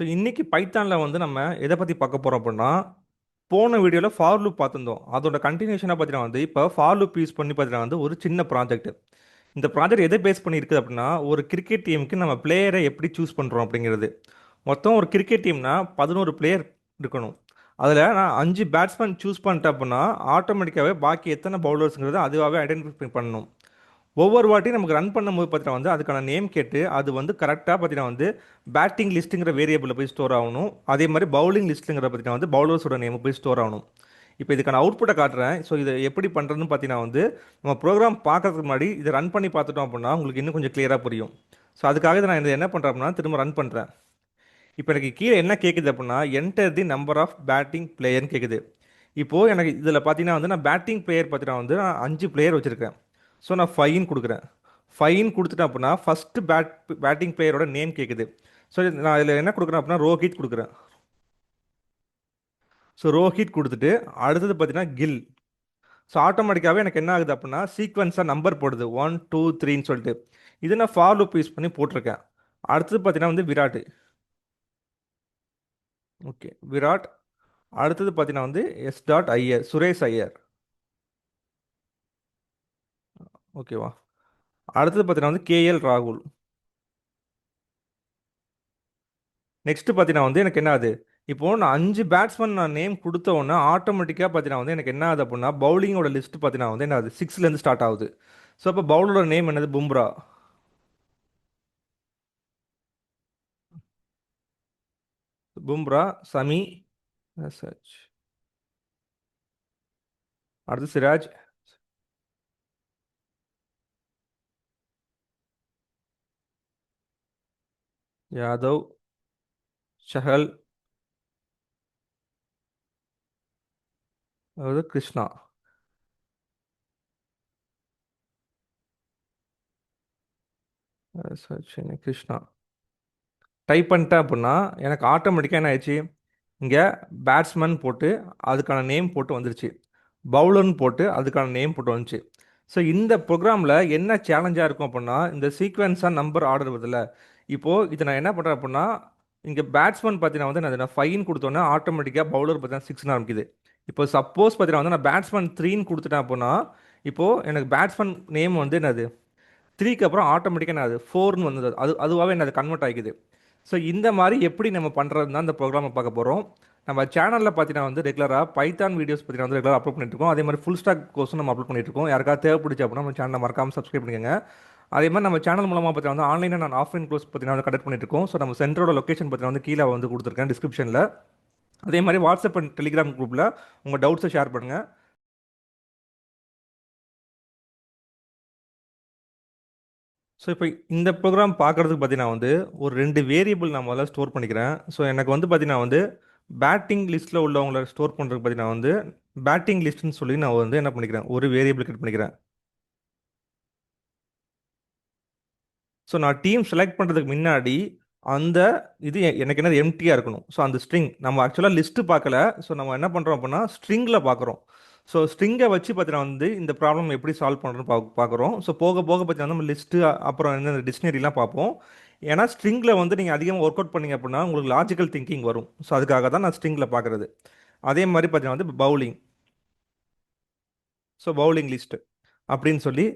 So இன்னைக்கு பைத்தானில் வந்து நம்ம எதை பற்றி பார்க்க போகிறோம் அப்படின்னா, போன வீடியோவில் ஃபார் லூப் பார்த்துருந்தோம். அதோட கண்டினியூஷனாக பார்த்தீங்கன்னா வந்து இப்போ ஃபார் லூப் யூஸ் பண்ணி பார்த்தீங்கன்னா வந்து ஒரு சின்ன ப்ராஜெக்ட். இந்த ப்ராஜெக்ட் எதை பேஸ் பண்ணி இருக்குது அப்படின்னா, ஒரு கிரிக்கெட் டீமுக்கு நம்ம பிளேயரை எப்படி சூஸ் பண்ணுறோம் அப்படிங்கிறது. மொத்தம் ஒரு கிரிக்கெட் டீம்னா 11 பிளேயர் இருக்கணும். அதில் நான் 5 பேட்ஸ்மேன் சூஸ் பண்ணிட்டேன் அப்படின்னா ஆட்டோமேட்டிக்காகவே பாக்கி எத்தனை பவுலர்ஸுங்கிறது அதுவாகவே ஐடென்டிஃபை பண்ணணும். ஒவ்வொரு வாட்டியும் நமக்கு ரன் பண்ணும்போது பார்த்தீங்கன்னா வந்து அதுக்கான நேம் கேட்டு அது வந்து கரெக்டாக பார்த்தீங்கன்னா வந்து பேட்டிங் லிஸ்ட்டுங்கிற வேரியபிளில் போய் ஸ்டோர் ஆகணும். அதே மாதிரி பவுலிங் லிஸ்ட்டுங்கிற பார்த்தீங்கன்னா வந்து பவுலர்ஸோட நேம் போய் ஸ்டோர் ஆகணும். இப்போ இதுக்கான அவுட்புட்டை காட்டுறேன். ஸோ இதை எப்படி பண்ணுறதுன்னு பார்த்தீங்கன்னா வந்து நம்ம ப்ரோக்ராம் பார்க்கறதுக்கு முன்னாடி இதை ரன் பண்ணி பார்த்துட்டோம் அப்படின்னா உங்களுக்கு இன்னும் கொஞ்சம் கிளியராக புரியும். ஸோ அதுக்காக இதை நான் இதை என்ன பண்ணுறேன் அப்படின்னா திரும்ப ரன் பண்ணுறேன். இப்போ எனக்கு கீழே என்ன கேட்குது அப்படின்னா enter the number of batting பிளேயர்னு கேட்குது. இப்போது எனக்கு இதில் பார்த்தீங்கன்னா வந்து நான் பேட்டிங் பிளேயர் பார்த்தீங்கன்னா வந்து நான் 5 பிளேயர் வச்சுருக்கேன். ஸோ நான் ஃபைன் கொடுக்குறேன். ஃபைன் கொடுத்துட்டேன் அப்படின்னா ஃபஸ்ட்டு பேட்டிங் பிளேயரோட நேம் கேட்குது. ஸோ நான் இதில் என்ன கொடுக்குறேன் அப்படின்னா ரோஹித் கொடுக்குறேன். ஸோ ரோஹித் கொடுத்துட்டு அடுத்தது பார்த்தீங்கன்னா கில். ஸோ ஆட்டோமேட்டிக்காகவே எனக்கு என்ன ஆகுது அப்படின்னா சீக்வன்ஸாக நம்பர் போடுது 1 2 3ன்னு சொல்லிட்டு. இது நான் ஃபார் லூப் யூஸ் பண்ணி போட்டிருக்கேன். அடுத்தது பார்த்தீங்கன்னா வந்து விராட். ஓகே விராட். அடுத்தது பார்த்தீங்கன்னா வந்து எஸ் டாட் ஐயர் சுரேஷ் ஐயர். ஓகேவா. அடுத்தது பார்த்தீங்கன்னா வந்து கேஎல் ராகுல். நெக்ஸ்ட்டு பார்த்தீங்கன்னா வந்து எனக்கு என்ன ஆகுது, இப்போது நான் 5 பேட்ஸ்மேன் நான் நேம் கொடுத்த உடனே ஆட்டோமேட்டிக்காக பார்த்தீங்கன்னா வந்து எனக்கு என்ன ஆகுது அப்படின்னா பவுலிங்கோட லிஸ்ட் பார்த்தீங்கன்னா வந்து என்ன ஆகுது 6லேருந்து ஸ்டார்ட் ஆகுது. ஸோ அப்போ பவுலரோட நேம் என்னது பும்ரா. பும்ரா சமி சச். அடுத்து சிராஜ் யாதவ் ஷஹல் அதாவது கிருஷ்ணா. சச்சின் கிருஷ்ணா டைப் பண்ணிட்டேன் அப்படின்னா எனக்கு ஆட்டோமேட்டிக்காக என்ன ஆயிடுச்சு, இங்கே பேட்ஸ்மேன் போட்டு அதுக்கான நேம் போட்டு வந்துருச்சு. பவுலர்னு போட்டு அதுக்கான நேம் போட்டு வந்துச்சு. ஸோ இந்த ப்ரோக்ராமில் என்ன சேலஞ்சாக இருக்கும் அப்படின்னா இந்த சீக்வன்ஸாக நம்பர் ஆர்டர் வருதுல்ல. இப்போது இதை நான் என்ன பண்ணுறேன் அப்படின்னா இங்கே பேட்ஸ்மேன் பார்த்தீங்கன்னா வந்து நான் ஃபைன் கொடுத்தோன்னே ஆட்டோமேட்டிக்காக பவுலர் பார்த்தீங்கன்னா 6ன்னு ஆரம்பிக்குது. இப்போ சப்போஸ் பார்த்தீங்கன்னா வந்து நான் பேட்ஸ்மேன் 3ன்னு கொடுத்துட்டேன் அப்படின்னா இப்போது எனக்கு பேட்ஸ்மேன் நேம் வந்து என்னது 3க்கு அப்புறம் ஆட்டோமேட்டிக்காக என்ன அது 4ன்னு வந்தது. அதுவாகவே என்ன அது கன்வெர்ட் ஆகிக்குது. ஸோ இந்த மாதிரி எப்படி நம்ம பண்ணுறது தான் இந்த ப்ரோக்ராமை பார்க்க போகிறோம். நம்ம சேனலில் பார்த்தீங்கன்னா வந்து ரெகுலராக பைத்தான் வீடியோஸ் பார்த்தீங்கன்னா வந்து ரெகுலராக அப்லோட் பண்ணிட்டு இருக்கோம். அதே மாதிரி ஃபுல் ஸ்டாக் கோர்ஸும் நம்ம அப்லோட் பண்ணிட்டு இருக்கோம். யாருக்காவது தேவைப்படுச்சு அப்படின்னா நம்ம சேனலை மறக்காமல் சப்ஸ்கிரைப் பண்ணிக்கோங்க. அதே மாதிரி நம்ம சேனல் மூலமாக பார்த்தீங்கன்னா வந்து ஆன்லைனில் நான் ஆஃப்லைன் கோர்ஸ் பார்த்தீங்கன்னா வந்து கண்டக்ட் பண்ணிட்டு இருக்கோம். ஸோ நம்ம சென்டரோட லொக்கேஷன் பார்த்தீங்கன்னா வந்து கீழே வந்து கொடுத்துருக்கேன் டிஸ்கிரிப்ஷனில். அதே மாதிரி வாட்ஸ்அப் அண்ட் டெலிகிராம் குரூப்பில் உங்கள் டவுட்ஸை ஷேர் பண்ணுங்கள். ஸோ இப்போ இந்த ப்ரோக்ராம் பார்க்குறதுக்கு பார்த்தீங்கன்னா வந்து ஒரு 2 வேரியபிள் நான் முதல்ல ஸ்டோர் பண்ணிக்கிறேன். ஸோ எனக்கு வந்து பார்த்தீங்கன்னா வந்து பேட்டிங் லிஸ்ட்டில் உள்ளவங்களை ஸ்டோர் பண்ணுறதுக்கு பார்த்தீங்கன்னா வந்து பேட்டிங் லிஸ்ட்னு சொல்லி நான் வந்து என்ன பண்ணிக்கிறேன் ஒரு வேரியபிள் கிரியேட் பண்ணிக்கிறேன். ஸோ நான் டீம் செலக்ட் பண்ணுறதுக்கு முன்னாடி அந்த இது எனக்கு என்னது எம்டியாக இருக்கணும். ஸோ அந்த ஸ்ட்ரிங் நம்ம ஆக்சுவலாக லிஸ்ட்டு பார்க்கல. ஸோ நம்ம என்ன பண்ணுறோம் அப்படின்னா ஸ்ட்ரிங்கில் பார்க்குறோம். ஸோ ஸ்ட்ரிங்கை வச்சு பார்த்தீங்கன்னா வந்து இந்த ப்ராப்ளம் எப்படி சால்வ் பண்ணுறோன்னு பார்க்குறோம். ஸோ போக போக பார்த்தீங்கன்னா நம்ம லிஸ்ட்டு அப்புறம் என்ன டிக்ஷனரிலாம் பார்ப்போம். ஏன்னா ஸ்ட்ரிங்கில் வந்து நீங்கள் அதிகமாக ஒர்க் அவுட் பண்ணீங்க அப்படின்னா உங்களுக்கு லாஜிக்கல் திங்கிங் வரும். ஸோ அதுக்காக தான் நான் ஸ்ட்ரிங்கில் பார்க்குறது. அதே மாதிரி பார்த்தீங்கன்னா வந்து பவுலிங். ஸோ பவுலிங் லிஸ்ட்டு அப்படின்னு சொல்லி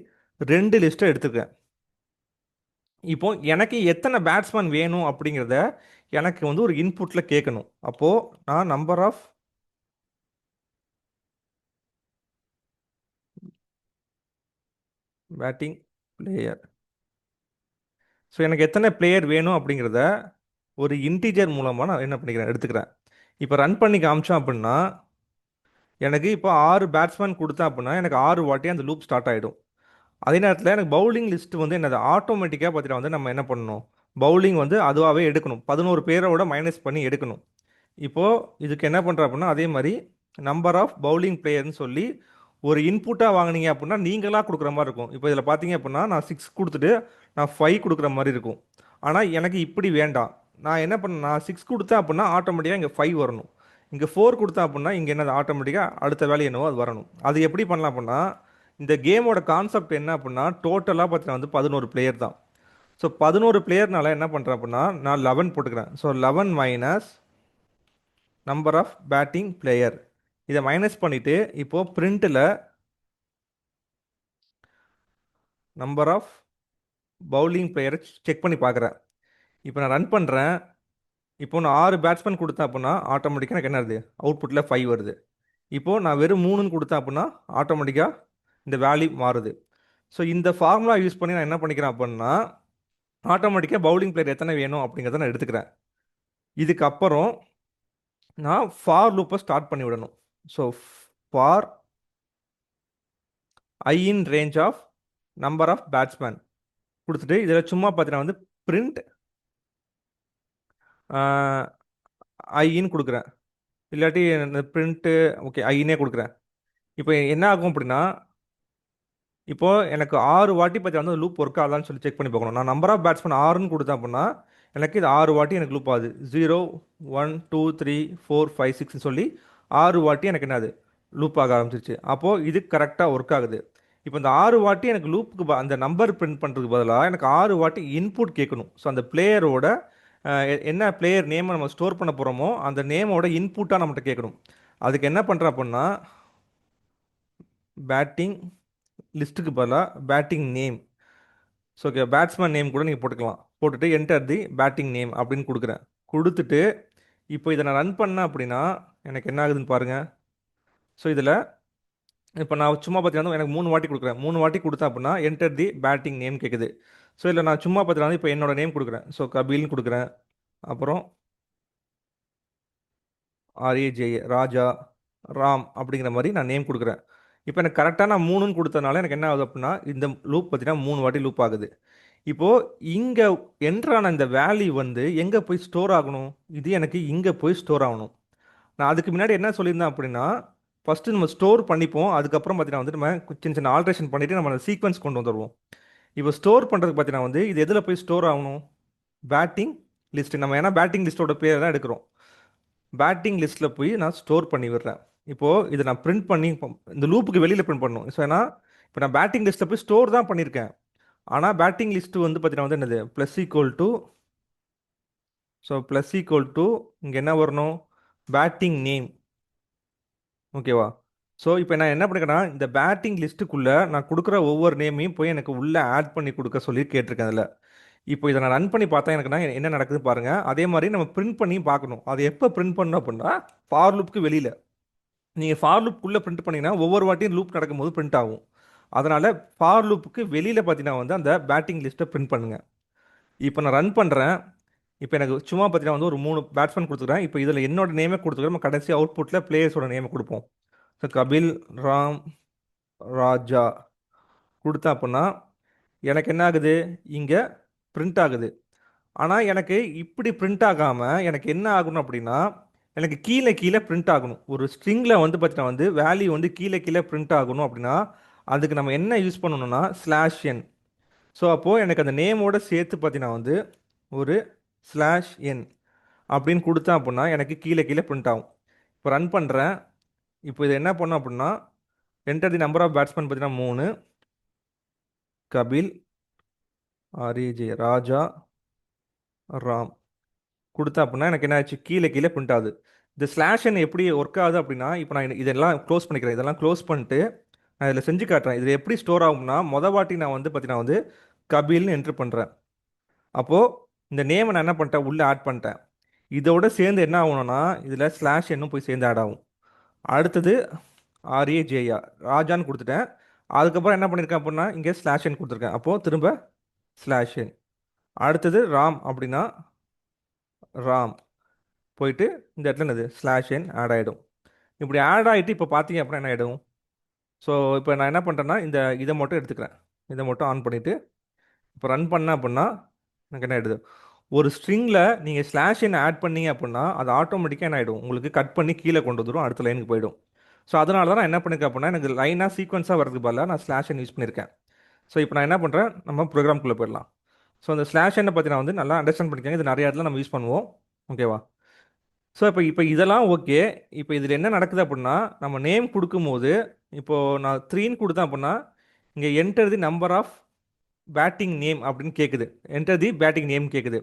2 லிஸ்ட்டை எடுத்துக்கேன். இப்போ எனக்கு எத்தனை பேட்ஸ்மேன் வேணும் அப்படிங்கிறத எனக்கு வந்து ஒரு இன்புட்டில் கேட்கணும். அப்போது நான் number of batting player. So எனக்கு எத்தனை பிளேயர் வேணும் அப்படிங்கிறத ஒரு இன்டீஜர் மூலமாக நான் என்ன பண்ணிக்கிறேன் எடுத்துக்கிறேன். இப்போ ரன் பண்ணி காமிச்சோம் அப்படின்னா எனக்கு இப்போ 6 பேட்ஸ்மேன் கொடுத்தேன் அப்படின்னா எனக்கு 6 வாட்டி அந்த லூப் ஸ்டார்ட் ஆகிடும். அதே நேரத்தில் எனக்கு பவுலிங் லிஸ்ட் வந்து என்னது ஆட்டோமேட்டிக்காக பார்த்தீங்கன்னா வந்து நம்ம என்ன பண்ணணும் பவுலிங் வந்து அதுவாகவே எடுக்கணும். 11 பேரோட மைனஸ் பண்ணி எடுக்கணும். இப்போது இதுக்கு என்ன பண்ணுறோம் அப்படின்னா அதே மாதிரி நம்பர் ஆஃப் பவுலிங் பிளேயர்னு சொல்லி ஒரு இன்புட்டாக வாங்கினீங்க அப்படின்னா நீங்களாக கொடுக்குற மாதிரி இருக்கும். இப்போ இதில் பார்த்தீங்க அப்படின்னா நான் 6 கொடுத்துட்டு நான் 5 கொடுக்குற மாதிரி இருக்கும். ஆனால் எனக்கு இப்படி வேண்டாம். நான் என்ன பண்ணேன் நான் 6 கொடுத்தேன் அப்படின்னா ஆட்டோமேட்டிக்காக இங்கே 5 வரணும். இங்கே 4 கொடுத்தேன் அப்படின்னா இங்கே என்னது ஆட்டோமேட்டிக்காக அடுத்த வேலை என்னவோ அது வரணும். அது எப்படி பண்ணலாம் அப்படின்னா இந்த கேமோட கான்செப்ட் என்ன அப்படின்னா டோட்டலாக பார்த்தீங்கன்னா வந்து 11 பிளேயர் தான். ஸோ 11 பிளேயர்னால என்ன பண்ணுறேன் அப்படின்னா நான் 11 போட்டுக்கிறேன். So 11 minus number of batting player. இதை மைனஸ் பண்ணிவிட்டு இப்போது பிரிண்ட்டில் நம்பர் ஆஃப் பவுலிங் பிளேயரை செக் பண்ணி பார்க்குறேன். இப்போ நான் ரன் பண்ணுறேன். இப்போ நான் 6 பேட்ஸ்மேன் கொடுத்தேன் அப்படின்னா ஆட்டோமேட்டிக்காக எனக்கு என்ன வருது, அவுட்புட்டில் 5 வருது. இப்போது நான் வெறும் 3ன்னு கொடுத்தேன் அப்படின்னா ஆட்டோமேட்டிக்காக இந்த வேல்யூ மாறுது. ஸோ இந்த ஃபார்முலா யூஸ் பண்ணி நான் என்ன பண்ணிக்கிறேன் அப்படின்னா ஆட்டோமேட்டிக்காக பவுலிங் பிளேயர் எத்தனை வேணும் அப்படிங்கிறத நான் எடுத்துக்கிறேன். இதுக்கப்புறம் நான் ஃபார் லூப்பை ஸ்டார்ட் பண்ணி விடணும். So for i in range of number of batsman கொடுத்துட்டு இதில் சும்மா பார்த்தீங்கன்னா வந்து பிரிண்ட் ஐன்னு கொடுக்குறேன். இல்லாட்டி இந்த பிரிண்ட்டு ஓகே ஐன்னே கொடுக்குறேன். இப்போ என்ன ஆகும் அப்படின்னா இப்போது எனக்கு 6 வாட்டி பற்றி வந்து லூப் ஒர்க் ஆகலான்னு சொல்லி செக் பண்ணி பார்க்கணும். நான் நம்பர் ஆஃப் பேட்ஸ்மேன் 6ன்னு கொடுத்தேன் அப்படின்னா எனக்கு இது 6 வாட்டி எனக்கு லூப் ஆகுது. 0 1 2 3 4 5 6ன்னு சொல்லி 6 வாட்டி எனக்கு என்னது லூப் ஆக ஆரம்பிச்சிருச்சு. அப்போது இது கரெக்டாக ஒர்க் ஆகுது. இப்போ இந்த 6 வாட்டி எனக்கு லூப்புக்கு அந்த நம்பர் பிரிண்ட் பண்ணுறதுக்கு பதிலாக எனக்கு 6 வாட்டி இன்புட் கேட்கணும். ஸோ அந்த பிளேயரோட என்ன பிளேயர் நேமை நம்ம ஸ்டோர் பண்ண போகிறோமோ அந்த நேமோட இன்புட்டாக நம்மகிட்ட கேட்கணும். அதுக்கு என்ன பண்ணுறேன் அப்படின்னா பேட்டிங் லிஸ்ட்டுக்கு பதிலாக batting name. So okay batsman name கூட நீங்கள் போட்டுக்கலாம். போட்டுட்டு என்டர் தி பேட்டிங் நேம் அப்படின்னு கொடுக்குறேன். கொடுத்துட்டு இப்போ இதை நான் ரன் பண்ணேன் அப்படின்னா எனக்கு என்ன ஆகுதுன்னு பாருங்கள். ஸோ இதில் இப்போ நான் சும்மா பார்த்தீங்கன்னா எனக்கு 3 வாட்டி கொடுக்குறேன். 3 வாட்டி கொடுத்தேன் அப்படின்னா என்டர் தி பேட்டிங் நேம் கேட்குது. ஸோ இதில் நான் சும்மா பார்த்தீங்கன்னா இப்போ என்னோட நேம் கொடுக்குறேன். ஸோ கபில்னு கொடுக்குறேன். அப்புறம் RAJ ராஜா ராம் அப்படிங்கிற மாதிரி நான் நேம் கொடுக்குறேன். இப்போ எனக்கு கரெக்டாக நான் 3ன்னு கொடுத்தனால எனக்கு என்ன ஆகுது அப்படின்னா இந்த லூப் பார்த்தீங்கன்னா 3 வாட்டி லூப் ஆகுது. இப்போது இங்கே என்ட்ரான இந்த வேல்யூ வந்து எங்கே போய் ஸ்டோர் ஆகணும், இது எனக்கு இங்கே போய் ஸ்டோர் ஆகணும். நான் அதுக்கு முன்னாடி என்ன சொல்லியிருந்தேன் அப்படின்னா ஃபஸ்ட்டு நம்ம ஸ்டோர் பண்ணிப்போம். அதுக்கப்புறம் பார்த்தீங்கன்னா வந்து நம்ம சின்ன சின்ன ஆல்ட்ரேஷன் பண்ணிவிட்டு நம்ம சீக்வன்ஸ் கொண்டு வந்துடுவோம். இப்போ ஸ்டோர் பண்ணுறதுக்கு பார்த்தீங்கன்னா வந்து இது எதில் போய் ஸ்டோர் ஆகணும், பேட்டிங் லிஸ்ட்டு. நம்ம ஏன்னா பேட்டிங் லிஸ்ட்டோட பேர் தான் எடுக்கிறோம். பேட்டிங் லிஸ்ட்டில் போய் நான் ஸ்டோர் பண்ணி விடுறேன். இப்போது இதை நான் பிரிண்ட் பண்ணி இந்த லூப்புக்கு வெளியில் பிரிண்ட் பண்ணணும். ஸோ ஏன்னா இப்போ நான் பேட்டிங் லிஸ்ட்டில் போய் ஸ்டோர் தான் பண்ணியிருக்கேன். ஆனால் பேட்டிங் லிஸ்ட்டு வந்து பார்த்தீங்கன்னா வந்து என்னது plus equal to, so plus equal to இங்கே என்ன வரணும், பேட்டிங் நேம். ஓகேவா? ஸோ இப்போ நான் என்ன பண்ணிக்கிறேன்னா இந்த பேட்டிங் லிஸ்ட்டுக்குள்ளே நான் கொடுக்குற ஒவ்வொரு நேமையும் போய் எனக்கு உள்ளே ஆட் பண்ணி கொடுக்க சொல்லி கேட்டிருக்கேன் அதில். இப்போ இதை நான் ரன் பண்ணி பார்த்தா எனக்குன்னா என்ன நடக்குதுன்னு பாருங்கள். அதே மாதிரி நம்ம பிரிண்ட் பண்ணியும் பார்க்கணும். அது எப்போ பிரிண்ட் பண்ணணும் அப்படின்னா ஃபார் லூப்புக்கு வெளியில். நீங்கள் ஃபார் லூப்புக்குள்ளே பிரிண்ட் பண்ணிங்கன்னா ஒவ்வொரு வாட்டியும் லூப் நடக்கும்போது பிரிண்ட் ஆகும். அதனால் ஃபார் லூப்புக்கு வெளியில் பார்த்தீங்கன்னா வந்து அந்த பேட்டிங் லிஸ்ட்டை பிரிண்ட் பண்ணுங்கள். இப்போ நான் ரன் பண்ணுறேன். இப்போ எனக்கு சும்மா பார்த்தீங்கன்னா வந்து ஒரு 3 பேட்ஸ்மேன் கொடுத்துக்கிறேன். இப்போ இதில் என்னோட நேமே கொடுத்துக்கிறேன். நம்ம கடைசி அவுட்புட்டில் பிளேயர்ஸோட நேமை கொடுப்போம். ஸோ கபில் ராம் ராஜா கொடுத்தா அப்படின்னா எனக்கு என்ன ஆகுது, இங்கே பிரிண்ட் ஆகுது. ஆனால் எனக்கு இப்படி பிரிண்ட் ஆகாமல் எனக்கு என்ன ஆகணும் அப்படின்னா எனக்கு கீழே கீழே பிரிண்ட் ஆகணும். ஒரு ஸ்ட்ரிங்கில் வந்து பார்த்தீங்கன்னா வந்து வேல்யூ வந்து கீழே கீழே பிரிண்ட் ஆகணும் அப்படின்னா அதுக்கு நம்ம என்ன யூஸ் பண்ணணும்னா /n. ஸோ அப்போது எனக்கு அந்த நேமோட சேர்த்து பார்த்தீங்கன்னா வந்து ஒரு /n அப்படின்னு கொடுத்தேன் அப்படின்னா எனக்கு கீழே கீழே பிரிண்ட் ஆகும். இப்போ ரன் பண்ணுறேன். இப்போ இது என்ன பண்ணோம் அப்படின்னா enter the number of batsman பார்த்தீங்கன்னா 3, கபில் RAJ ராஜா ராம் கொடுத்தேன் அப்படின்னா எனக்கு என்ன ஆச்சு, கீழே கீழே பிரிண்ட் ஆகுது. இந்த /n எப்படி ஒர்க் ஆகுது அப்படின்னா இப்போ நான் இதெல்லாம் க்ளோஸ் பண்ணிக்கிறேன். இதெல்லாம் க்ளோஸ் பண்ணிட்டு நான் இதில் செஞ்சு காட்டுறேன். இது எப்படி ஸ்டோர் ஆகும்னா வாட்டி நான் வந்து பார்த்தீங்கன்னா வந்து கபில்னு என்ட்ரு பண்ணுறேன். அப்போது இந்த நேமை நான் என்ன பண்ணிட்டேன் உள்ளே ஆட் பண்ணிட்டேன். இதோட சேர்ந்து என்ன ஆகணும்னா இதில் /n போய் சேர்ந்து ஆட் ஆகும். அடுத்தது RAJ ராஜான்னு கொடுத்துட்டேன். அதுக்கப்புறம் என்ன பண்ணியிருக்கேன் அப்படின்னா இங்கே /n கொடுத்துருக்கேன். அப்போது திரும்ப /n. அடுத்தது ராம் அப்படின்னா ராம் போயிட்டு இந்த இடத்துல என்னது /n ஆட் ஆகிடும். இப்படி ஆட் ஆகிட்டு இப்போ பார்த்தீங்க அப்படின்னா என்ன ஆகிடும். ஸோ இப்போ நான் என்ன பண்ணுறேன்னா இதை மட்டும் எடுத்துக்கிறேன். இதை மட்டும் ஆன் பண்ணிவிட்டு இப்போ ரன் பண்ணேன் அப்படின்னா எனக்கு என்ன ஆகிடுது, ஒரு ஸ்ட்ரிங்கில் நீங்கள் /n ஆட் பண்ணீங்க அப்படின்னா அது ஆட்டோமேட்டிக்காக என்ன ஆகிடும், உங்களுக்கு கட் பண்ணி கீழே கொண்டு வந்துடும், அடுத்த லைனுக்கு போயிடும். ஸோ அதனால தான் நான் என்ன பண்ணியிருக்கேன் அப்படின்னா எனக்கு லைனாக சீக்வன்ஸாக வரதுக்கு பதிலாக நான் /n யூஸ் பண்ணியிருக்கேன். ஸோ இப்போ நான் என்ன பண்ணுறேன், நம்ம ப்ரோக்ராம்குள்ளே போயிடலாம். ஸோ அந்த /n பற்றி நான் வந்து நல்லா அண்டர்ஸ்டாண்ட் பண்ணிக்கோங்க. இது நிறைய இடத்துல நம்ம யூஸ் பண்ணுவோம். ஓகேவா? ஸோ இப்போ இதெல்லாம் ஓகே. இப்போ இதில் என்ன நடக்குது அப்படின்னா நம்ம நேம் கொடுக்கும்போது இப்போது நான் 3ன்னு கொடுத்தேன் அப்படின்னா இங்கே enter the number of batting name அப்படின்னு கேட்குது. என்டர் தி பேட்டிங் நேம் கேட்குது.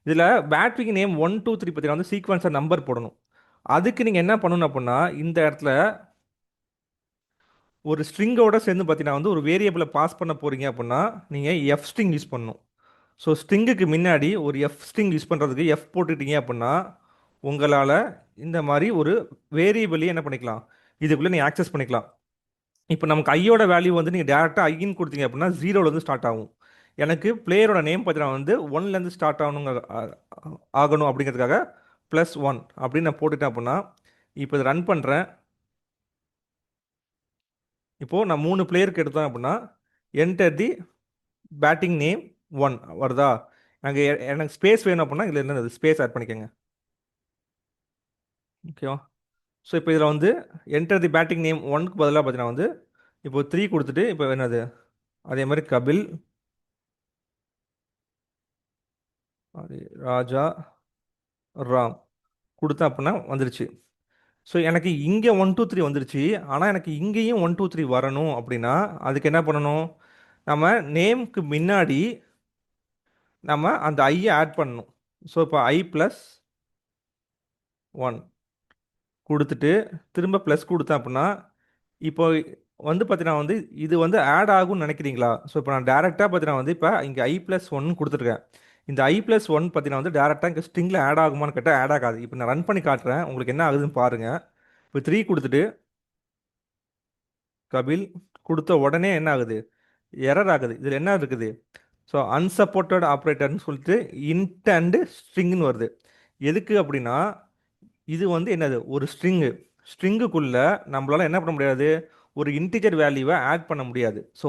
இதில் பேட்டிங் நேம் 1 2 3 பார்த்தீங்கன்னா வந்து சீக்வன்ஸாக நம்பர் போடணும். அதுக்கு நீங்கள் என்ன பண்ணணும் அப்படின்னா இந்த இடத்துல ஒரு ஸ்ட்ரிங்கோட சேர்ந்து பார்த்தீங்கன்னா வந்து ஒரு வேரியபிளை பாஸ் பண்ண போகிறீங்க அப்படின்னா நீங்கள் எஃப் ஸ்ட்ரிங் யூஸ் பண்ணணும். ஸோ ஸ்ட்ரிங்குக்கு முன்னாடி ஒரு எஃப் ஸ்ட்ரிங் யூஸ் பண்ணுறதுக்கு எஃப் போட்டுட்டீங்க அப்படின்னா உங்களால் இந்த மாதிரி ஒரு வேரியபிளையும் என்ன பண்ணிக்கலாம், இதுக்குள்ளே நீங்கள் ஆக்சஸ் பண்ணிக்கலாம். இப்போ நமக்கு ஐயோட வேல்யூ வந்து நீங்கள் டேரெக்டாக ஐன்னு கொடுத்தீங்க அப்படின்னா ஜீரோலேருந்து ஸ்டார்ட் ஆகும். எனக்கு பிளேயரோட நேம் பார்த்தீங்கன்னா வந்து ஒன்லேருந்து ஸ்டார்ட் ஆகணும் அப்படிங்கிறதுக்காக +1 அப்படின்னு நான் போட்டுட்டேன் அப்படின்னா இப்போ இதை ரன் பண்ணுறேன். இப்போது நான் 3 பிளேயருக்கு எடுத்தேன் அப்படின்னா என்டர் தி பேட்டிங் நேம் 1 வருதா. எனக்கு ஸ்பேஸ் வேணும் அப்படின்னா இதில் என்னது ஸ்பேஸ் ஆட் பண்ணிக்கோங்க. ஓகேவா. ஸோ இப்போ இதில் வந்து என்டர் தி பேட்டிங் நேம் 1க்கு பதிலாக பார்த்தீங்கன்னா வந்து இப்போ 3 கொடுத்துட்டு இப்போ என்னது அதே மாதிரி கபில், அது ராஜா, ராம் கொடுத்தேன் அப்படின்னா வந்துருச்சு. ஸோ எனக்கு இங்கே 1 2 3 வந்துருச்சு. ஆனால் எனக்கு இங்கேயும் 1 2 3 வரணும் அப்படின்னா அதுக்கு என்ன பண்ணணும், நம்ம நேம்க்கு முன்னாடி நம்ம அந்த ஐயை ஆட் பண்ணணும். ஸோ இப்போ I+1 கொடுத்துட்டு திரும்ப ப்ளஸ் கொடுத்தேன் அப்படின்னா இப்போ வந்து பார்த்தீங்கன்னா வந்து இது வந்து ஆட் ஆகும்னு நினைக்கிறீங்களா. ஸோ இப்போ நான் டேரெக்டாக பார்த்தீங்கன்னா வந்து இப்போ இங்கே I+1 கொடுத்துருக்கேன். இந்த I+1 பார்த்தீங்கன்னா வந்து டேரெக்டாக இங்கே ஸ்ட்ரிங்கில் ஆட் ஆகுமான்னு கேட்டால் ஆட் ஆகாது. இப்போ நான் ரன் பண்ணி காட்டுறேன் உங்களுக்கு என்ன ஆகுதுன்னு பாருங்கள். இப்போ 3 கொடுத்துட்டு கபில் கொடுத்த உடனே என்ன ஆகுது, எரர் ஆகுது. இதில் என்ன இருக்குது, ஸோ அன்சப்போர்ட்டட் ஆப்ரேட்டர்னு சொல்லிட்டு இன்ட் அண்டு ஸ்ட்ரிங்னு வருது. எதுக்கு அப்படின்னா இது வந்து என்னது ஒரு ஸ்ட்ரிங்குக்குள்ளே நம்மளால் என்ன பண்ண முடியாது, ஒரு இன்டிஜர் வேல்யூவை ஆட் பண்ண முடியாது. ஸோ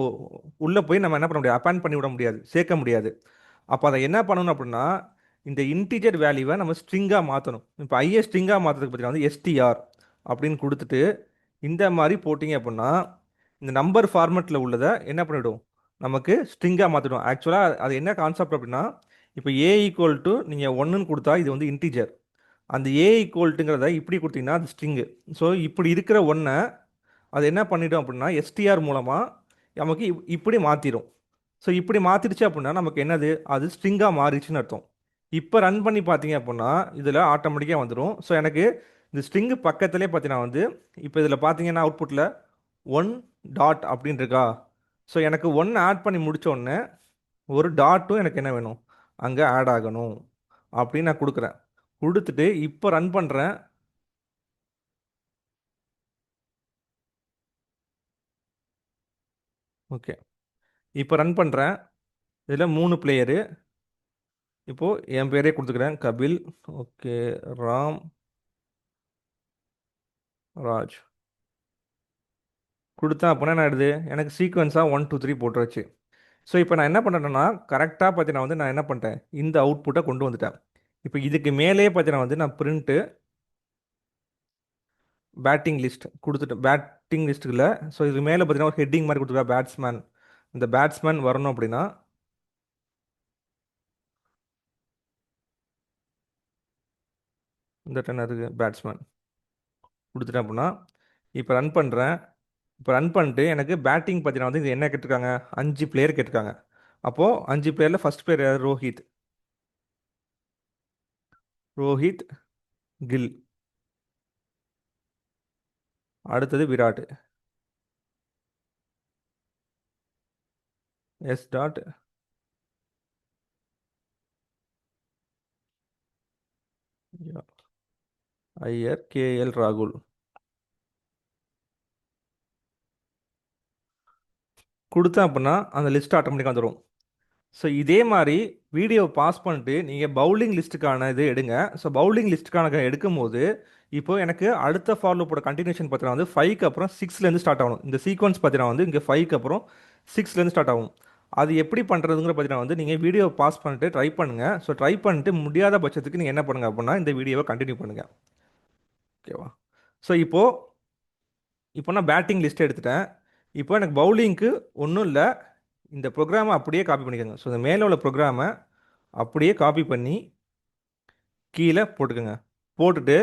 உள்ளே போய் நம்ம என்ன பண்ண முடியாது, அப்பேண்ட் பண்ணி விட முடியாது, சேர்க்க முடியாது. அப்போ அதை என்ன பண்ணணும் அப்படின்னா இந்த இன்டிஜர் வேல்யூவை நம்ம ஸ்ட்ரிங்காக மாற்றணும். இப்போ ஐஏ ஸ்ட்ரிங்காக மாற்றுறதுக்கு பார்த்தீங்கன்னா வந்து எஸ்டிஆர் அப்படின்னு கொடுத்துட்டு இந்த மாதிரி போட்டிங்க அப்படின்னா இந்த நம்பர் ஃபார்மெட்டில் உள்ளதை என்ன பண்ணிவிடும், நமக்கு ஸ்ட்ரிங்காக மாற்றிடும். ஆக்சுவலாக அது என்ன கான்செப்ட் அப்படின்னா இப்போ ஏ ஈக்குவல் டு நீங்கள் 1ன்னு கொடுத்தா இது வந்து இன்டிஜர், அந்த ஏ ஈக்குவல்ட்டுங்கிறத இப்படி கொடுத்தீங்கன்னா அது ஸ்ட்ரிங்கு. ஸோ இப்படி இருக்கிற ஒன்றை அது என்ன பண்ணிடும் அப்படின்னா எஸ்டிஆர் மூலமாக நமக்கு இப்படி மாற்றிடும். ஸோ இப்படி மாற்றிடுச்சு அப்படின்னா நமக்கு என்னது, அது ஸ்ட்ரிங்காக மாறிடுச்சுன்னு அர்த்தம். இப்போ ரன் பண்ணி பார்த்தீங்க அப்படின்னா இதில் ஆட்டோமேட்டிக்காக வந்துடும். ஸோ எனக்கு இந்த ஸ்ட்ரிங்கு பக்கத்துலேயே பார்த்தீங்கன்னா வந்து இப்போ இதில் பார்த்தீங்கன்னா அவுட்புட்டில் 1 டாட் அப்படின்னு இருக்கா. ஸோ எனக்கு 1 ஆட் பண்ணி முடிச்ச உடனே ஒரு டாட்டும் எனக்கு என்ன வேணும், அங்கே ஆட் ஆகணும் அப்படின்னு நான் கொடுக்குறேன். கொடுத்துட்டு இப்போ ரன் பண்ணுறேன். ஓகே, இப்போ ரன் பண்ணுறேன். இதில் 3 பிளேயரு. இப்போது என் பேரே கொடுத்துக்கிறேன் கபில். ஓகே, ராம், ராஜ் கொடுத்தேன் அப்படின்னா என்ன ஆயிடுது, எனக்கு சீக்வன்ஸாக 1 2 3 போட்டுருச்சு. ஸோ இப்போ நான் என்ன பண்ணுறேன்னா கரெக்டாக பார்த்தீங்கன்னா வந்து நான் என்ன பண்ணிட்டேன், இந்த அவுட்புட்டை கொண்டு வந்துட்டேன். இப்போ இதுக்கு மேலே பார்த்தீங்கன்னா வந்து நான் பிரிண்ட்டு பேட்டிங் லிஸ்ட் கொடுத்துட்டேன். பேட்டிங் லிஸ்ட்டுல ஸோ இதுக்கு மேலே பார்த்தீங்கன்னா ஒரு ஹெட்டிங் மாதிரி கொடுத்துருக்கா பேட்ஸ்மேன். இந்த பேட்ஸ்மேன் வரணும் அப்படின்னா இந்த டன் அதுக்கு பேட்ஸ்மேன் கொடுத்துட்டேன் அப்படின்னா இப்போ ரன் பண்ணுறேன். இப்போ ரன் பண்ணிட்டு எனக்கு பேட்டிங் பார்த்தீங்கன்னா வந்து இது என்ன கேட்டிருக்காங்க, 5 பிளேயர் கேட்டிருக்காங்க. அப்போது 5 பிளேயரில் ஃபர்ஸ்ட் பிளேயர் யார், ரோஹித். ரோஹித் கில். அடுத்தது Virat. S dot Iyer, KL ராகுல் கொடுத்தேன் அப்படின்னா அந்த லிஸ்ட் ஆட்டோமேட்டிக்காக வந்துடும். ஸோ இதே மாதிரி வீடியோ பாஸ் பண்ணிட்டு நீங்கள் பவுலிங் லிஸ்ட்டுக்கான இது எடுங்க. ஸோ பவுலிங் லிஸ்ட்டுக்கான எடுக்கும்போது இப்போ எனக்கு அடுத்த ஃபாலோப்போட கண்டினியூஷன் பார்த்தீங்கன்னா வந்து 5க்கு அப்புறம் 6லேருந்து ஸ்டார்ட் ஆகணும். இந்த சீக்வன்ஸ் பார்த்தீங்கன்னா வந்து இங்கே 5க்கு அப்புறம் 6லேருந்து ஸ்டார்ட் ஆகும். அது எப்படி பண்ணுறதுங்கிற பார்த்தீங்கன்னா வந்து நீங்கள் வீடியோ பாஸ் பண்ணிட்டு ட்ரை பண்ணுங்கள். ஸோ ட்ரை பண்ணிட்டு முடியாத பட்சத்துக்கு நீங்கள் என்ன பண்ணுங்கள் அப்படின்னா இந்த வீடியோவை கண்டினியூ பண்ணுங்கள். ஓகேவா. ஸோ இப்போ நான் பேட்டிங் லிஸ்ட் எடுத்துட்டேன். இப்போ எனக்கு பவுலிங்க்கு ஒன்றும் இல்லை, இந்த ப்ரோக்ராமை அப்படியே காப்பி பண்ணிக்கோங்க. ஸோ இந்த மேலே உள்ள ப்ரோக்ராமை அப்படியே காப்பி பண்ணி கீழே போட்டுக்கோங்க. போட்டுட்டு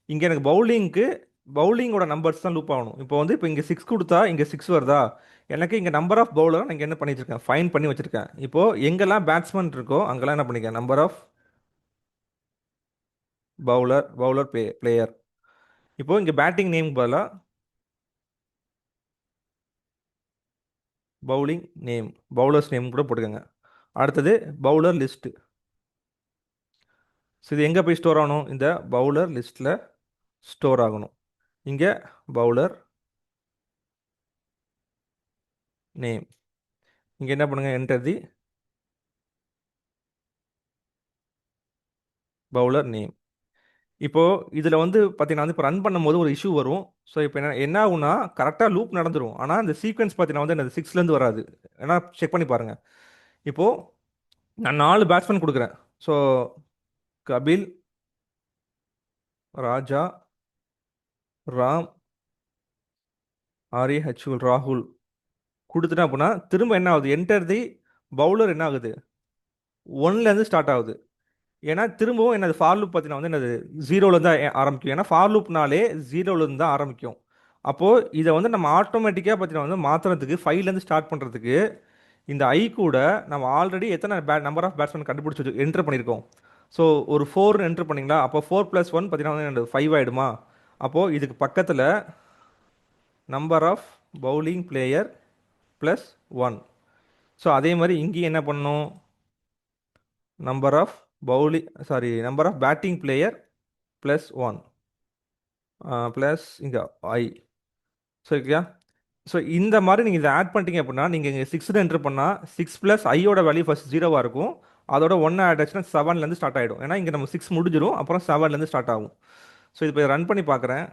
இங்கே எனக்கு பவுலிங்க்கு பவுலிங்கோட நம்பர்ஸ் தான் லூப் ஆகணும். இப்போ வந்து இப்போ இங்கே சிக்ஸ் கொடுத்தா இங்கே சிக்ஸ் வருதா, எனக்கு இங்கே நம்பர் ஆஃப் பவுலர் நான் இங்கே என்ன பண்ணி வச்சிருக்கேன், ஃபைன் பண்ணி வச்சிருக்கேன். இப்போ எங்கெல்லாம் பேட்ஸ்மேன் இருக்கோ அங்கெல்லாம் என்ன பண்ணிக்கேன், நம்பர் ஆஃப் பவுலர் பிளேயர். இப்போ இங்கே பேட்டிங் நேம் பதிலாக பவுலிங் நேம், பவுலர்ஸ் நேம் கூட போட்டுக்கோங்க. அடுத்தது பவுலர் லிஸ்ட். ஸோ இது எங்கே போய் ஸ்டோர் ஆகணும், இந்த பவுலர் லிஸ்ட்டில் ஸ்டோர் ஆகணும். இங்கே பவுலர் நேம், இங்கே என்ன பண்ணுங்க, என்டர் தி பவுலர் நேம். இப்போ இதில் வந்து பார்த்தீங்கன்னா வந்து இப்போ ரன் பண்ணும்போது ஒரு இஷ்யூ வரும். ஸோ இப்போ என்ன ஆகும்னா கரெக்டாக லூப் நடந்துரும். ஆனால் இந்த சீக்வன்ஸ் பார்த்தீங்கன்னா வந்து எனக்கு சிக்ஸ்லேருந்து வராது. ஏன்னா செக் பண்ணி பாருங்க. இப்போது நான் 4 பேட்ஸ்மேன் கொடுக்குறேன். ஸோ கபில், ராஜா, ராம், ஆர்ஏஹெச்யூல், ராகுல் கொடுத்துட்டேன் அப்படின்னா திரும்ப என்ன ஆகுது, என்டர் தி பவுலர் என்ன ஆகுது, ஒன்லேருந்து ஸ்டார்ட் ஆகுது. ஏன்னா திரும்பவும் என்னது ஃபார் லூப் பார்த்தீங்கன்னா வந்து என்னது ஜீரோலேருந்து தான் ஆரம்பிக்கும். ஏன்னா ஃபார் லூப்னாலே ஜீரோலேருந்து தான் ஆரம்பிக்கும். அப்போது இதை வந்து நம்ம ஆட்டோமேட்டிக்காக பார்த்தீங்கன்னா வந்து மாற்றுறதுக்கு, ஃபைவ்லேருந்து ஸ்டார்ட் பண்ணுறதுக்கு இந்த ஐ கூட நம்ம ஆல்ரெடி எத்தனை நம்பர் ஆஃப் பேட்ஸ்மேன் கண்டுபிடிச்சி வச்சு என்ட்ரு பண்ணியிருக்கோம். ஸோ ஒரு 4 என்ட்ரு பண்ணிங்களா, அப்போ 4+1 பார்த்தீங்கன்னா வந்து 5 ஆகிடுமா. அப்போது இதுக்கு பக்கத்தில் number of bowling player plus 1. So அதே மாதிரி இங்கேயும் என்ன பண்ணணும், number of number of batting player plus 1 plus இங்கே ஐ. ஸோ ஓகேயா. ஸோ இந்த மாதிரி நீங்கள் இதை ஆட் பண்ணிட்டீங்க அப்படின்னா நீங்கள் இங்கே 6 என்ட்ரு பண்ணால் 6 ப்ளஸ் ஐயோட வேல்யூ ஃபஸ்ட் 0வாக இருக்கும். அதோட 1 ஆட் ஆச்சுன்னா 7லேருந்து ஸ்டார்ட் ஆகிடும். ஏன்னா இங்கே நம்ம 6 முடிஞ்சிடும், அப்புறம் 7லேருந்து ஸ்டார்ட் ஆகும். ஸோ இது இப்போ ரன் பண்ணி பார்க்குறேன்.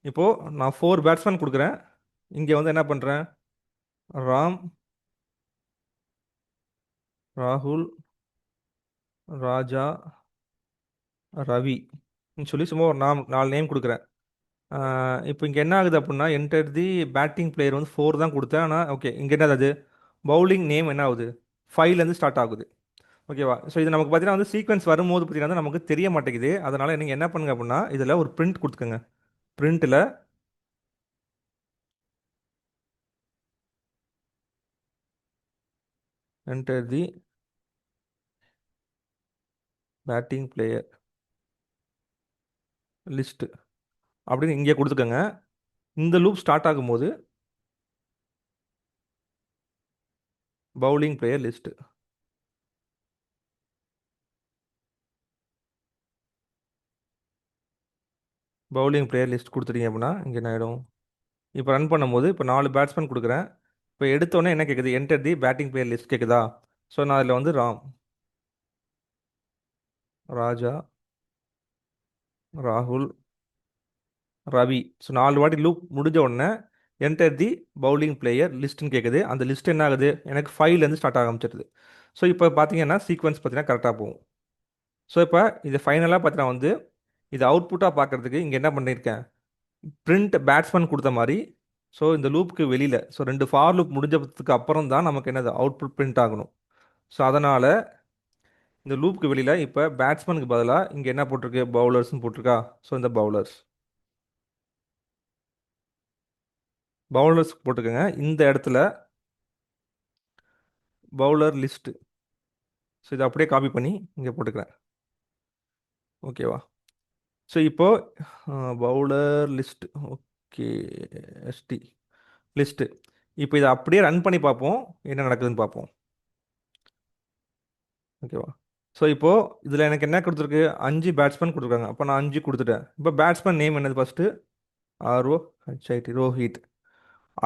இப்போது நான் 4 பேட்ஸ்மேன் கொடுக்குறேன். இங்கே வந்து என்ன பண்ணுறேன், ராம், ராகுல், ராஜா, ரவி சொல்லி சும்மா ஒரு 4 நேம் கொடுக்குறேன். இப்போ இங்கே என்ன ஆகுது அப்படின்னா என்டர் தி பேட்டிங் பிளேயர் வந்து 4 தான் கொடுத்தேன். ஆனால் ஓகே, இங்கே என்ன ஆகுது, பவுலிங் நேம் என்ன ஆகுது, 5லேருந்து ஸ்டார்ட் ஆகுது. ஓகேவா. ஸோ இது நமக்கு பார்த்தீங்கன்னா வந்து சீக்வன்ஸ் வரும்போது பார்த்தீங்கன்னா வந்து நமக்கு தெரிய மாட்டேங்குது. அதனால் நீங்கள் என்ன பண்ணுங்க அப்படின்னா இதில் ஒரு பிரிண்ட் கொடுத்துக்கோங்க. பிரிண்ட்டில் enter the batting player list அப்படின்னு இங்கே கொடுத்துக்கோங்க. இந்த லூப் ஸ்டார்ட் ஆகும்போது bowling player list, bowling player list கொடுத்துட்டீங்க அப்படின்னா இங்கே என்ன ஆகிடும், இப்போ ரன் பண்ணும்போது இப்போ 4 பேட்ஸ்மேன் கொடுக்குறேன். இப்போ எடுத்தோடனே என்ன கேட்குது, enter the batting player list கேட்குதா. ஸோ நான் அதில் வந்து ராம், ராஜா, ராகுல், ரவி. ஸோ 4 வாட்டி லூப் முடிஞ்ச உடனே என்டர் தி பவுலிங் பிளேயர் லிஸ்ட்டுன்னு கேட்குது. அந்த லிஸ்ட் என்ன ஆகுது, எனக்கு 5லேருந்து ஸ்டார்ட் ஆக ஆரம்பிச்சிருது. ஸோ இப்போ பார்த்தீங்கன்னா சீக்வன்ஸ் பார்த்தீங்கன்னா கரெக்டாக போகும். ஸோ இப்போ இது ஃபைனலாக பார்த்தீங்கன்னா வந்து இது அவுட்புட்டாக பார்க்குறதுக்கு இங்கே என்ன பண்ணியிருக்கேன், பிரிண்ட் பேட்ஸ்மேன் கொடுத்த மாதிரி. ஸோ இந்த லூப்புக்கு வெளியில், ஸோ 2 ஃபார் லூப் முடிஞ்சதுக்கு அப்புறம் தான் நமக்கு என்னது அவுட்புட் பிரிண்ட் ஆகணும். ஸோ அதனால் இந்த லூப்புக்கு வெளியில் இப்போ பேட்ஸ்மேனுக்கு பதிலாக இங்கே என்ன போட்டிருக்கு, பவுலர்ஸ்னு போட்டிருக்கா. ஸோ இந்த பவுலர்ஸ் போட்டுக்கோங்க. இந்த இடத்துல பவுலர் லிஸ்ட்டு. ஸோ இதை அப்படியே காப்பி பண்ணி இங்கே போட்டுக்கிறேன். ஓகேவா. ஸோ இப்போது பவுலர் லிஸ்ட், ஓகே, எஸ்டி லிஸ்ட்டு. இப்போ இதை அப்படியே ரன் பண்ணி பார்ப்போம், என்ன நடக்குதுன்னு பார்ப்போம். ஓகேவா. ஸோ இப்போது இதில் எனக்கு என்ன கொடுத்துருக்கு, 5 பேட்ஸ்மேன் கொடுத்துருக்காங்க. அப்போ நான் 5 கொடுத்துட்டேன். இப்போ பேட்ஸ்மேன் நேம் என்னது, ஃபஸ்ட்டு ROHIT, ரோஹித்.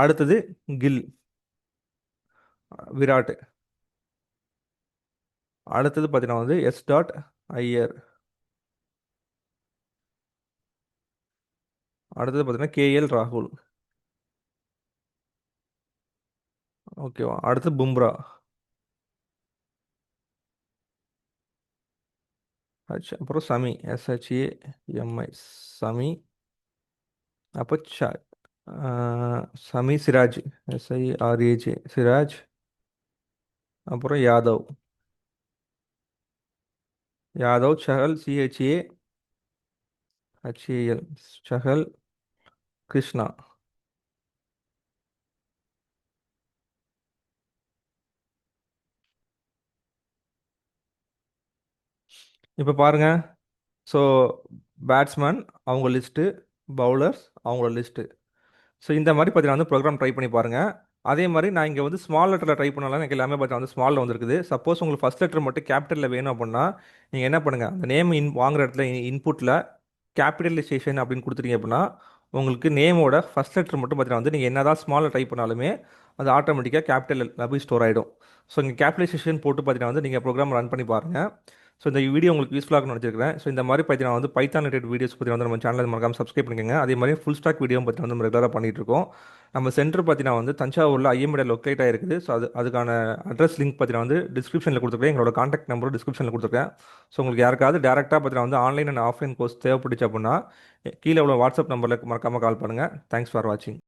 அடுத்தது கில், விராட். அடுத்தது பார்த்தீங்கன்னா வந்து S.ஐயர். அடுத்தது பார்த்தீங்கன்னா KL ராகுல். ஓகேவா. அடுத்து பும்ரா, அப்புறம் சமி, SHAMI, சமி. அப்போ சமி, சிராஜ், SIRAJ, சிராஜ். அப்புறம் யாதவ், சஹல், CHA, HEL சஹல் கிருஷ்ணா. இப்போ பாருங்க. ஸோ பேட்ஸ்மேன் அவங்க லிஸ்ட்டு, பவுலர்ஸ் அவங்களோட லிஸ்ட்டு. ஸோ இந்த மாதிரி பார்த்தீங்கன்னா வந்து ப்ரோக்ராம் ட்ரை பண்ணி பாருங்கள். அதே மாதிரி நான் இங்கே வந்து ஸ்மால் லெட்டரில் ட்ரை பண்ணாலும் எனக்கு எல்லாமே பார்த்தீங்கன்னா வந்து ஸ்மாலில் வந்துருக்குது. சப்போஸ் உங்களுக்கு ஃபஸ்ட் லெட்டர் மட்டும் கேபிட்டலில் வேணும் அப்படின்னா நீங்கள் என்ன பண்ணுங்கள், அந்த நேம் வாங்குற இடத்துல இன்புட்டில் கேபிட்டலைசேஷன் அப்படின்னு கொடுத்துட்டீங்க அப்படின்னா உங்களுக்கு நேமோட ஃபஸ்ட் லெட்டர் மட்டும் பார்த்தீங்கன்னா வந்து நீங்கள் என்ன தான் ஸ்மாலில் டைப் பண்ணாலுமே அது ஆட்டோமேட்டிக்காக கேபிட்டலில் போய் ஸ்டோர் ஆகிடும். ஸோ இங்கே கேபிட்டலைசேஷன் போட்டு பார்த்தீங்கன்னா வந்து நீங்கள் ப்ரோக்ராம் ரன் பண்ணி பாருங்கள். ஸோ இந்த வீடியோ உங்களுக்கு யூஸ்ஃபுல்லாக நினச்சிருக்கிறேன். ஸோ இந்த மாதிரி பார்த்தீங்கன்னா வந்து பைத்தான் ரிலேட்டட் வீடியோஸ் பற்றி வந்து நம்ம சேனலில் மறக்காம சப்ஸ்கிரைப் பண்ணிக்கோங்க. அதே மாதிரி ஃபுல் ஸ்டாக் வீடியோ பற்றி வந்து நம்ம ரெகுலராக பண்ணிட்டு இருக்கோம். நம்ம சென்டர் பார்த்தீங்கன்னா வந்து தஞ்சாவூரில் ஐஎம்ஏல லொக்கேட் ஆகிருக்குது. ஸோ அதுக்கான அட்ரஸ் லிங்க் பார்த்தீங்கன்னா வந்து டிஸ்கிரிப்ஷனில் கொடுத்துருக்கேன். எங்களோட காண்டாக்ட் நம்பரும் டிஸ்கிரிப்ஷனில் கொடுத்துருக்கேன். ஸோ உங்களுக்கு யாருக்காவது டேரெக்டாக பார்த்தீங்கன்னா வந்து ஆன்லைன் அண்ட் ஆஃப்லைன் கோர்ஸ் தேவைப்பட்டுச்சு அப்படின்னா கீழே உள்ள வாட்ஸ்அப் நம்பரில் மறக்காமல் கால் பண்ணுங்கள். தேங்க்ஸ் ஃபார் வாட்சிங்.